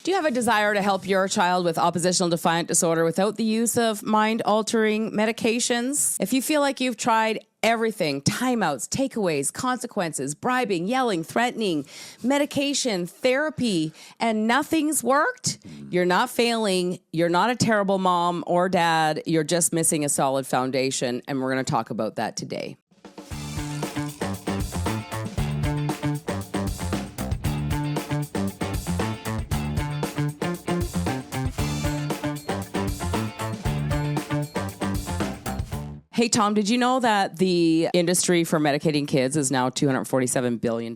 Do you have a desire to help your child with oppositional defiant disorder without the use of mind-altering medications? If you feel like you've tried everything, timeouts, takeaways, consequences, bribing, yelling, threatening, medication, therapy, and nothing's worked, you're not failing, you're not a terrible mom or dad, you're just missing a solid foundation, and we're going to talk about that today. Hey, Tom, did you know that the industry for medicating kids is now $247 billion?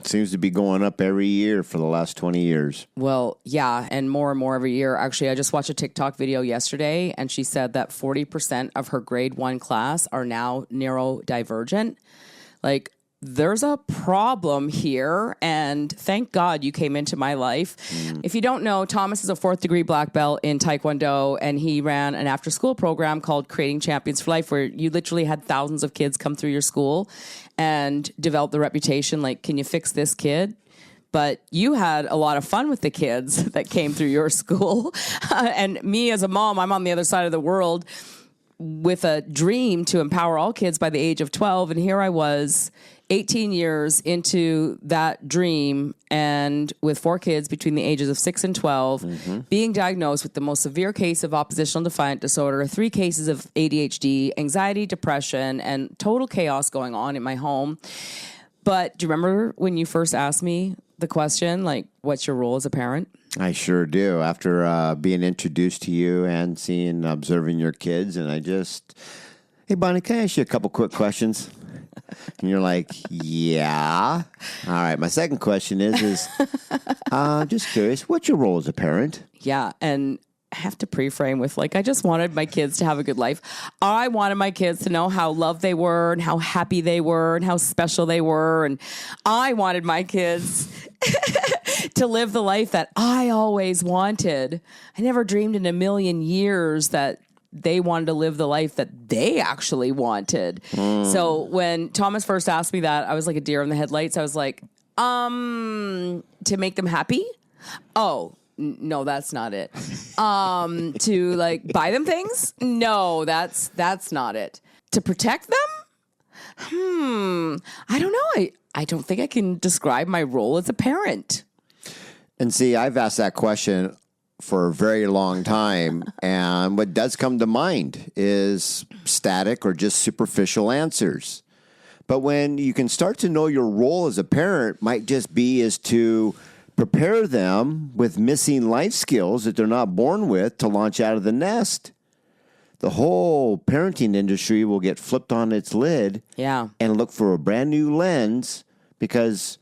Seems to be going up every year for the last 20 years. Well, yeah, and more every year. Actually, I just watched a TikTok video yesterday, and she said that 40% of her grade 1 class are now neurodivergent. Like, there's a problem here, and thank God you came into my life. If you don't know, Thomas is a 4th degree black belt in Taekwondo, and he ran an after-school program called Creating Champions for Life, where you literally had thousands of kids come through your school and develop the reputation, like, can you fix this kid? But you had a lot of fun with the kids that came through your school. And me as a mom, I'm on the other side of the world with a dream to empower all kids by the age of 12, and here I was 18 years into that dream, and with 4 kids between the ages of 6 and 12, being diagnosed with the most severe case of oppositional defiant disorder, 3 cases of ADHD, anxiety, depression, and total chaos going on in my home. But do you remember when you first asked me the question, like, what's your role as a parent? I sure do. After being introduced to you and observing your kids, and hey, Bonnie, can I ask you a couple quick questions? And you're like, yeah. All right. My second question is just curious, what's your role as a parent? Yeah. And I have to pre-frame with, like, I just wanted my kids to have a good life. I wanted my kids to know how loved they were and how happy they were and how special they were. And I wanted my kids to live the life that I always wanted. I never dreamed in a million years that they wanted to live the life that they actually wanted. So when Thomas first asked me that, I was like a deer in the headlights. I was like, to make them happy? Oh, no, that's not it. To, like, buy them things? No, that's not it. To protect them? I don't know. I don't think I can describe my role as a parent. And see, I've asked that question for a very long time, and what does come to mind is static or just superficial answers. But when you can start to know your role as a parent might just be is to prepare them with missing life skills that they're not born with to launch out of the nest. The whole parenting industry will get flipped on its lid and look for a brand new lens, because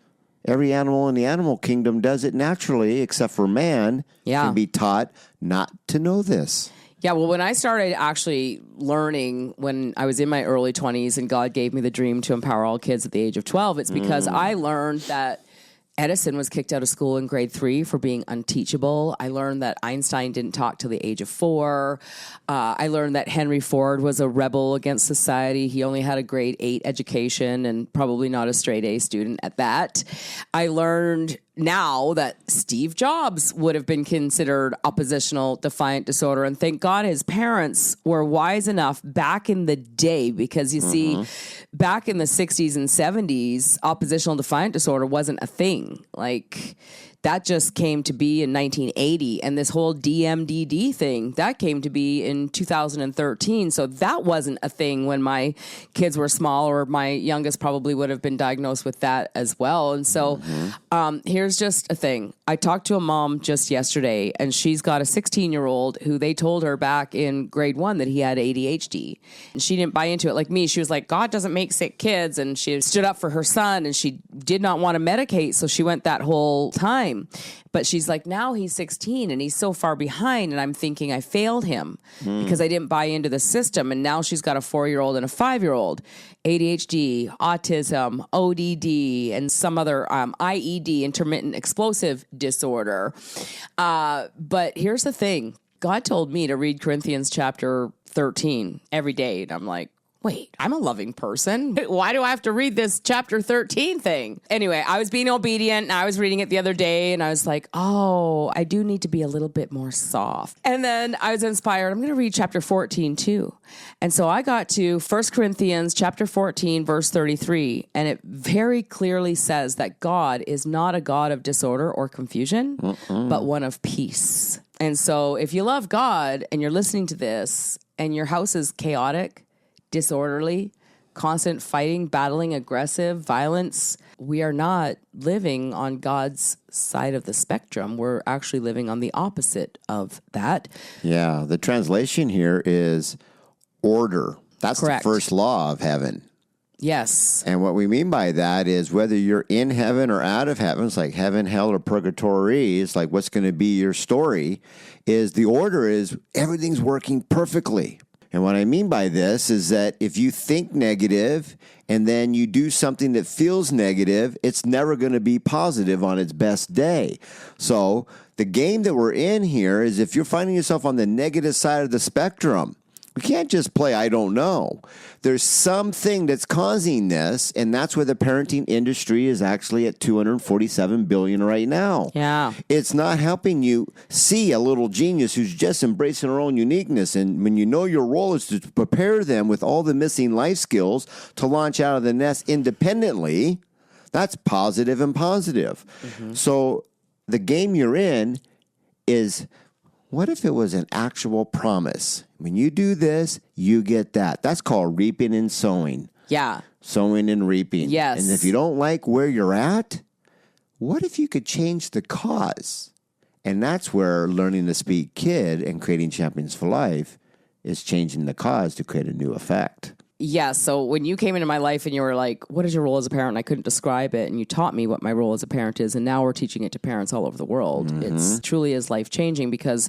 every animal in the animal kingdom does it naturally, except for man can be taught not to know this. Yeah, well, when I started actually learning when I was in my early 20s and God gave me the dream to empower all kids at the age of 12, it's because I learned that Edison was kicked out of school in grade 3 for being unteachable. I learned that Einstein didn't talk till the age of 4. I learned that Henry Ford was a rebel against society. He only had a grade 8 education and probably not a straight A student at that. I learned now that Steve Jobs would have been considered oppositional defiant disorder. And thank God his parents were wise enough back in the day, because you see, back in the 60s and 70s, oppositional defiant disorder wasn't a thing. Like, that just came to be in 1980. And this whole DMDD thing, that came to be in 2013. So that wasn't a thing when my kids were small, or my youngest probably would have been diagnosed with that as well. And so here's just a thing. I talked to a mom just yesterday, and she's got a 16-year-old who they told her back in grade 1 that he had ADHD. And she didn't buy into it like me. She was like, God doesn't make sick kids. And she stood up for her son, and she did not want to medicate. So she went that whole time. But she's like, now he's 16 and he's so far behind. And I'm thinking I failed him because I didn't buy into the system. And now she's got a 4-year-old and a 5-year-old, ADHD, autism, ODD, and some other IED, intermittent explosive disorder. But here's the thing. God told me to read Corinthians chapter 13 every day. And I'm like, wait, I'm a loving person. Why do I have to read this chapter 13 thing? Anyway, I was being obedient and I was reading it the other day and I was like, oh, I do need to be a little bit more soft. And then I was inspired. I'm going to read chapter 14 too. And so I got to 1 Corinthians chapter 14, verse 33. And it very clearly says that God is not a God of disorder or confusion, but one of peace. And so if you love God and you're listening to this and your house is chaotic, disorderly, constant fighting, battling, aggressive, violence, we are not living on God's side of the spectrum. We're actually living on the opposite of that. Yeah, the translation here is order. That's correct. The first law of heaven. Yes. And what we mean by that is whether you're in heaven or out of heaven, it's like heaven, hell, or purgatory, it's like what's going to be your story, is the order is everything's working perfectly. And what I mean by this is that if you think negative and then you do something that feels negative, it's never going to be positive on its best day. So the game that we're in here is if you're finding yourself on the negative side of the spectrum, we can't just play I don't know. There's something that's causing this, and that's where the parenting industry is actually at $247 billion right now. Yeah. It's not helping you see a little genius who's just embracing her own uniqueness. And when you know your role is to prepare them with all the missing life skills to launch out of the nest independently, that's positive and positive. So the game you're in is, what if it was an actual promise? When you do this, you get that. That's called reaping and sowing. Yeah. Sowing and reaping. Yes. And if you don't like where you're at, what if you could change the cause? And that's where learning to speak kid and creating champions for life is changing the cause to create a new effect. Yeah, so when you came into my life and you were like, what is your role as a parent? And I couldn't describe it. And you taught me what my role as a parent is. And now we're teaching it to parents all over the world. It's truly is life-changing because,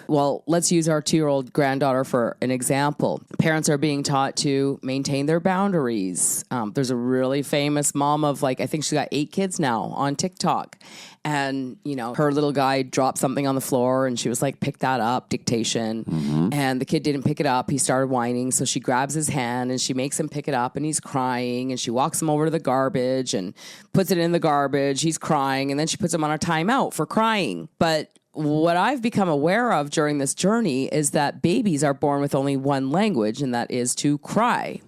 well, let's use our 2-year-old granddaughter for an example. Parents are being taught to maintain their boundaries. There's a really famous mom of I think she's got 8 kids now on TikTok. And, her little guy dropped something on the floor and she was like, pick that up, dictation. And the kid didn't pick it up. He started whining. So she grabs his hand and she makes him pick it up and he's crying. And she walks him over to the garbage and puts it in the garbage. He's crying. And then she puts him on a timeout for crying. But what I've become aware of during this journey is that babies are born with only one language, and that is to cry.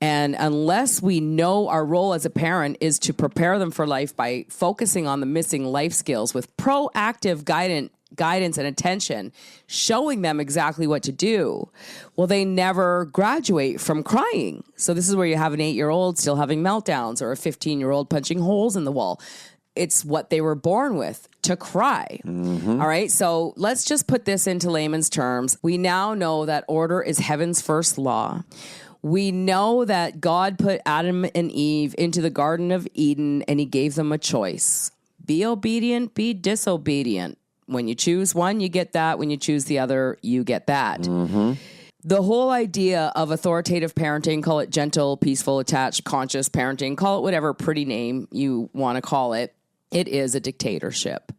And unless we know our role as a parent is to prepare them for life by focusing on the missing life skills with proactive guidance and attention, showing them exactly what to do, well, they never graduate from crying. So this is where you have an 8-year-old still having meltdowns or a 15-year-old punching holes in the wall. It's what they were born with, to cry. All right. So let's just put this into layman's terms. We now know that order is heaven's first law. We know that God put Adam and Eve into the Garden of Eden and he gave them a choice. Be obedient, be disobedient. When you choose one, you get that. When you choose the other, you get that. The whole idea of authoritative parenting, call it gentle, peaceful, attached, conscious parenting, call it whatever pretty name you want to call it, it is a dictatorship.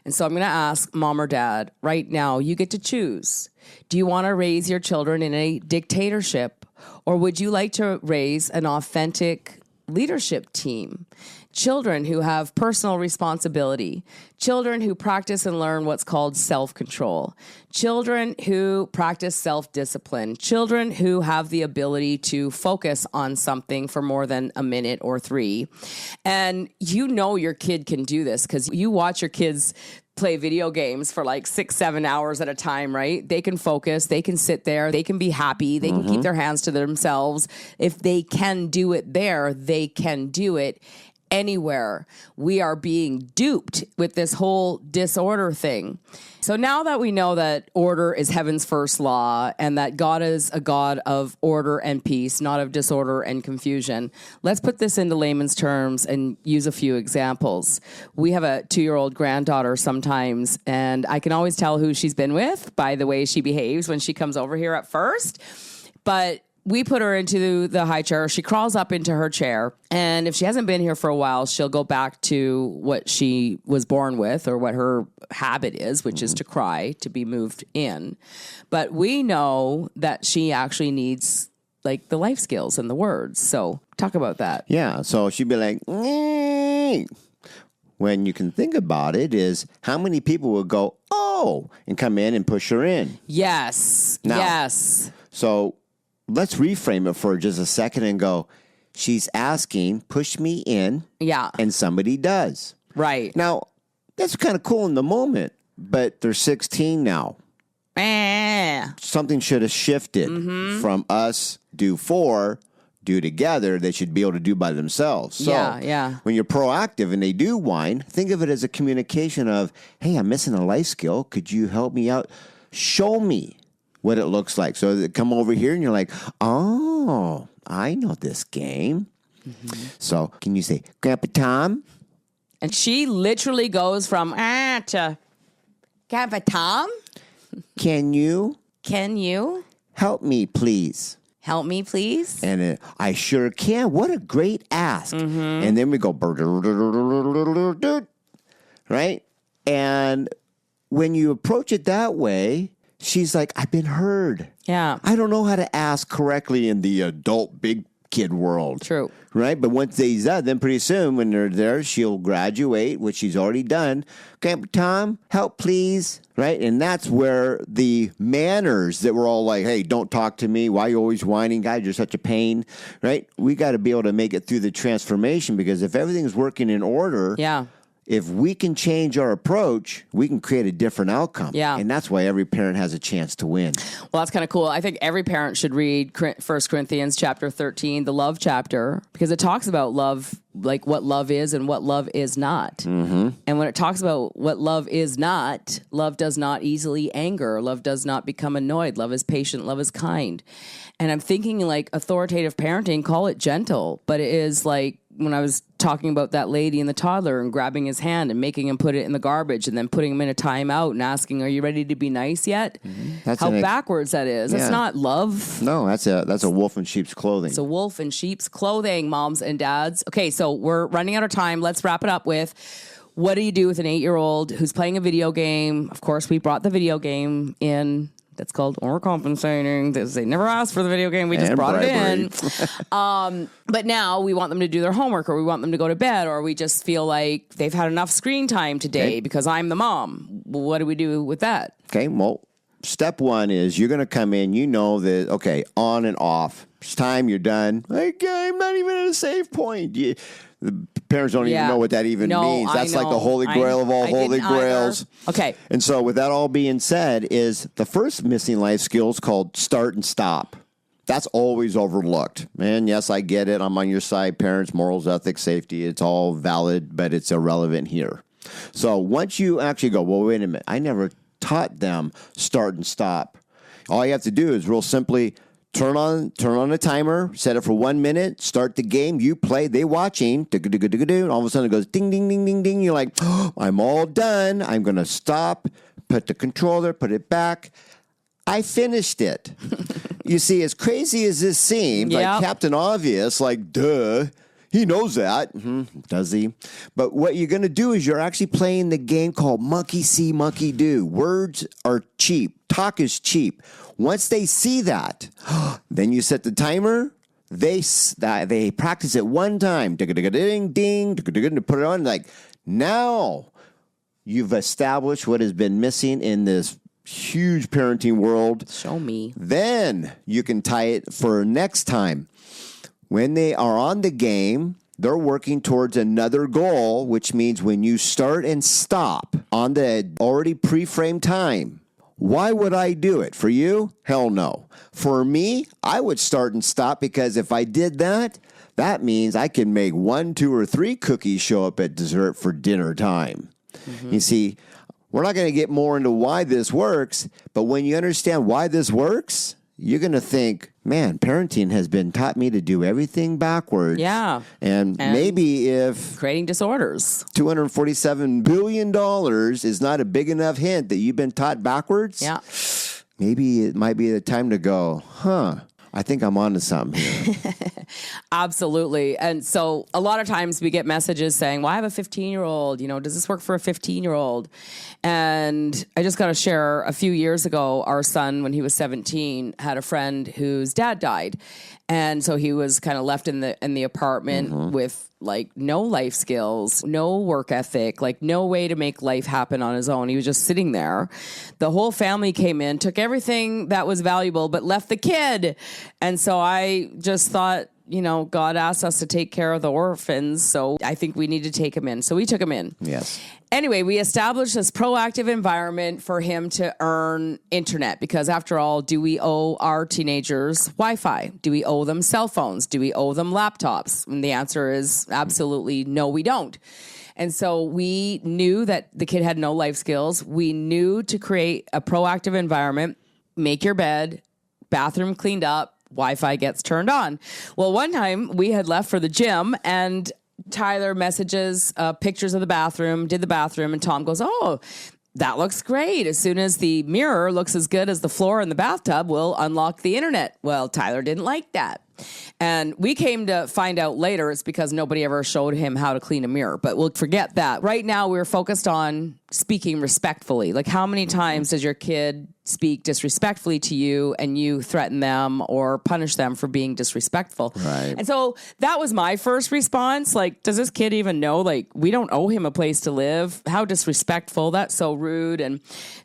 And so I'm going to ask mom or dad right now, you get to choose. Do you want to raise your children in a dictatorship, or would you like to raise an authentic leadership team? Children who have personal responsibility, children who practice and learn what's called self-control, children who practice self-discipline, children who have the ability to focus on something for more than a minute or 3. And your kid can do this because you watch your kids play video games for 6-7 hours at a time, right? They can focus, they can sit there, they can be happy, they can keep their hands to themselves. If they can do it there, they can do it anywhere. We are being duped with this whole disorder thing. So now that we know that order is heaven's first law and that God is a God of order and peace, not of disorder and confusion, let's put this into layman's terms and use a few examples. We have a 2-year-old granddaughter sometimes, and I can always tell who she's been with by the way she behaves when she comes over here at first. But we put her into the high chair. She crawls up into her chair. And if she hasn't been here for a while, she'll go back to what she was born with or what her habit is, which is to cry, to be moved in. But we know that she actually needs like the life skills and the words. So talk about that. Yeah. So she'd be like, "Nee." When you can think about it is how many people will go, oh, and come in and push her in. Yes. Now, yes. So let's reframe it for just a second and go, she's asking, push me in. Yeah. And somebody does. Right. Now, that's kind of cool in the moment, but they're 16 now. Something should have shifted from us do for, do together, they should be able to do by themselves. So yeah. when you're proactive and they do whine, think of it as a communication of, hey, I'm missing a life skill. Could you help me out? Show me what it looks like. So they come over here and you're like, oh, I know this game. So can you say, Grandpa Tom? And she literally goes from to Grandpa Tom? Can you Help me, please? Help me, please? And I sure can. What a great ask. And then we go, right? And when you approach it that way, she's like, I've been heard. Yeah. I don't know how to ask correctly in the adult big kid world. True. Right? But once they do that, then pretty soon when they're there, she'll graduate, which she's already done. Grandpa Tom, help please. Right? And that's where the manners that we're all like, hey, don't talk to me. Why are you always whining? Guys, you're such a pain. Right? We got to be able to make it through the transformation because if everything's working in order, if we can change our approach, we can create a different outcome. Yeah. And that's why every parent has a chance to win. Well, that's kind of cool. I think every parent should read 1 Corinthians chapter 13, the love chapter, because it talks about love, like what love is and what love is not. And when it talks about what love is not, love does not easily anger. Love does not become annoyed. Love is patient. Love is kind. And I'm thinking like authoritative parenting, call it gentle, but it is like, when I was talking about that lady and the toddler and grabbing his hand and making him put it in the garbage and then putting him in a timeout and asking, are you ready to be nice yet? How backwards that is. That's not love. No, that's a wolf in sheep's clothing. It's a wolf in sheep's clothing, moms and dads. Okay, so we're running out of time. Let's wrap it up with, what do you do with an 8-year-old who's playing a video game? Of course, we brought the video game in. That's called overcompensating. They never asked for the video game. We just brought it in. But now we want them to do their homework, or we want them to go to bed, or we just feel like they've had enough screen time today because I'm the mom. What do we do with that? Okay, well, step one is you're going to come in. You know that, okay, on and off. It's time, you're done. Like, I'm not even at a save point. The parents don't even know what that even means. That's like the holy grail of all holy grails. Okay. And so with that all being said, is the first missing life skills called start and stop. That's always overlooked. And yes, I get it. I'm on your side. Parents, morals, ethics, safety. It's all valid, but it's irrelevant here. So once you actually go, well, wait a minute. I never taught them start and stop. All you have to do is real simply turn on a timer, set it for 1 minute, start the game, you play, they watching, and all of a sudden it goes ding, ding, ding, ding, ding. You're like, oh, I'm all done. I'm going to stop, put the controller, put it back. I finished it. You see, as crazy as this seems, like Captain Obvious, like, duh, he knows that. Does he? But what you're going to do is you're actually playing the game called monkey see, monkey do. Words are cheap. Talk is cheap. Once they see that, then you set the timer. They practice it one time. Ding, ding, put it on. Like, now you've established what has been missing in this huge parenting world. Show me. Then you can tie it for next time. When they are on the game, they're working towards another goal, which means when you start and stop on the already pre-framed time, why would I do it? For you? Hell no. For me, I would start and stop because if I did that, that means I can make 1, 2, or 3 cookies show up at dessert for dinner time. You see, we're not going to get more into why this works, but when you understand why this works, you're going to think, man, parenting has been taught me to do everything backwards. Yeah. And maybe if creating disorders, $247 billion is not a big enough hint that you've been taught backwards, maybe it might be the time to go, I think I'm onto something here. Absolutely. And so a lot of times we get messages saying, well, I have a 15-year-old, does this work for a 15-year-old? And I just got to share, a few years ago, our son, when he was 17, had a friend whose dad died. And so he was kind of left in the apartment with like no life skills, no work ethic, like no way to make life happen on his own. He was just sitting there. The whole family came in, took everything that was valuable, but left the kid. And so I just thought, God asked us to take care of the orphans. So I think we need to take him in. So we took him in. Yes. Anyway, we established this proactive environment for him to earn internet because after all, do we owe our teenagers Wi-Fi? Do we owe them cell phones? Do we owe them laptops? And the answer is absolutely no, we don't. And so we knew that the kid had no life skills. We knew to create a proactive environment, make your bed, bathroom cleaned up, Wi-Fi gets turned on. Well, one time we had left for the gym and Tyler messages pictures of the bathroom, did the bathroom, and Tom goes, oh, that looks great. As soon as the mirror looks as good as the floor in the bathtub, we'll unlock the internet. Well, Tyler didn't like that. And we came to find out later it's because nobody ever showed him how to clean a mirror. But we'll forget that. Right now, we're focused on speaking respectfully. Like, how many times does your kid speak disrespectfully to you and you threaten them or punish them for being disrespectful? Right. And so that was my first response. Like, does this kid even know, like, we don't owe him a place to live? How disrespectful. That's so rude. And,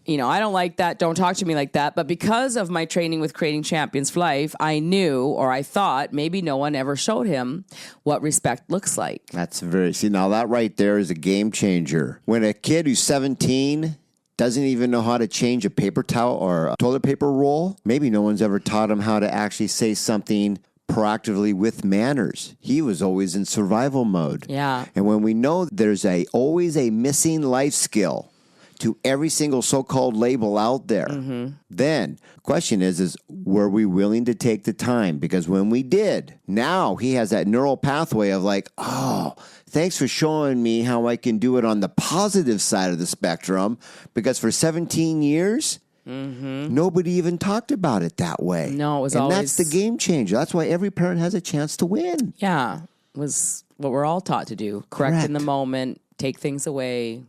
I don't like that. Don't talk to me like that. But because of my training with Creating Champions for Life, I knew, or I thought, maybe no one ever showed him what respect looks like. See, now that right there is a game changer. When a kid who's 17 doesn't even know how to change a paper towel or a toilet paper roll, maybe no one's ever taught him how to actually say something proactively with manners. He was always in survival mode. Yeah. And when we know there's always a missing life skill to every single so-called label out there, then the question is were we willing to take the time? Because when we did, now he has that neural pathway of like, oh, thanks for showing me how I can do it on the positive side of the spectrum, because for 17 years, nobody even talked about it that way. No, it was and always... that's the game changer. That's why every parent has a chance to win. Yeah, was what we're all taught to do. Correct in the moment, take things away,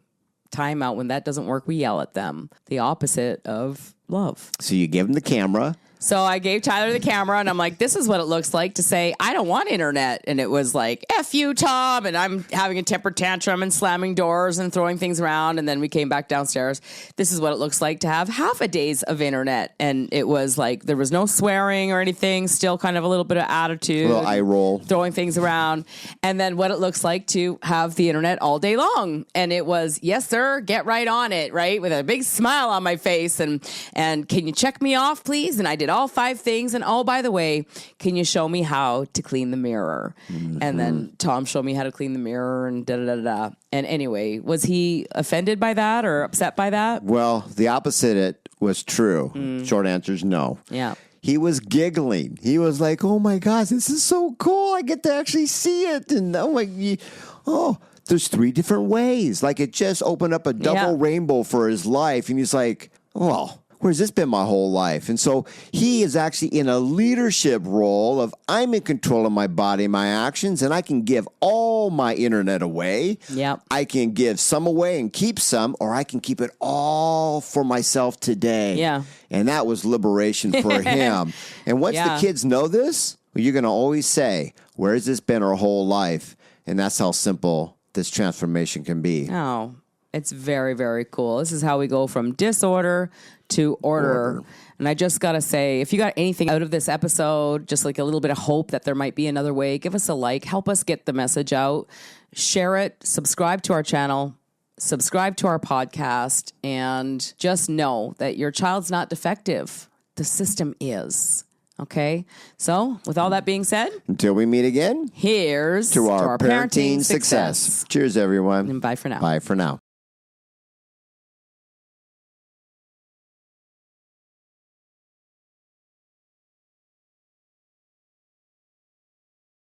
time out. When that doesn't work, we yell at them. The opposite of love. So you give them the camera. So I gave Tyler the camera, and I'm like, this is what it looks like to say, I don't want internet. And it was like, F you, Tom. And I'm having a temper tantrum and slamming doors and throwing things around. And then we came back downstairs. This is what it looks like to have half a day's of internet. And it was like, there was no swearing or anything, still kind of a little bit of attitude. A little eye roll. Throwing things around. And then what it looks like to have the internet all day long. And it was, yes, sir, get right on it, right? With a big smile on my face. And can you check me off, please? And I did all 5 things. And oh, by the way, can you show me how to clean the mirror? And then Tom showed me how to clean the mirror and da-da-da-da. And anyway, was he offended by that or upset by that? Well, the opposite was true. Short answer is no. Yeah. He was giggling. He was like, oh my gosh, this is so cool. I get to actually see it. And there's 3 different ways. Like, it just opened up a double rainbow for his life. And he's like, well, where's this been my whole life? And so he is actually in a leadership role of, I'm in control of my body, my actions, and I can give all my internet away. Yep. I can give some away and keep some, or I can keep it all for myself today. Yeah. And that was liberation for him. And once the kids know this, you're going to always say, where has this been our whole life? And that's how simple this transformation can be. Oh, it's very, very cool. This is how we go from disorder to order. And I just got to say, if you got anything out of this episode, just like a little bit of hope that there might be another way, give us a like, help us get the message out, share it, subscribe to our channel, subscribe to our podcast, and just know that your child's not defective. The system is. Okay? So, with all that being said, until we meet again, here's to our parenting success. Cheers, everyone. And bye for now. Bye for now.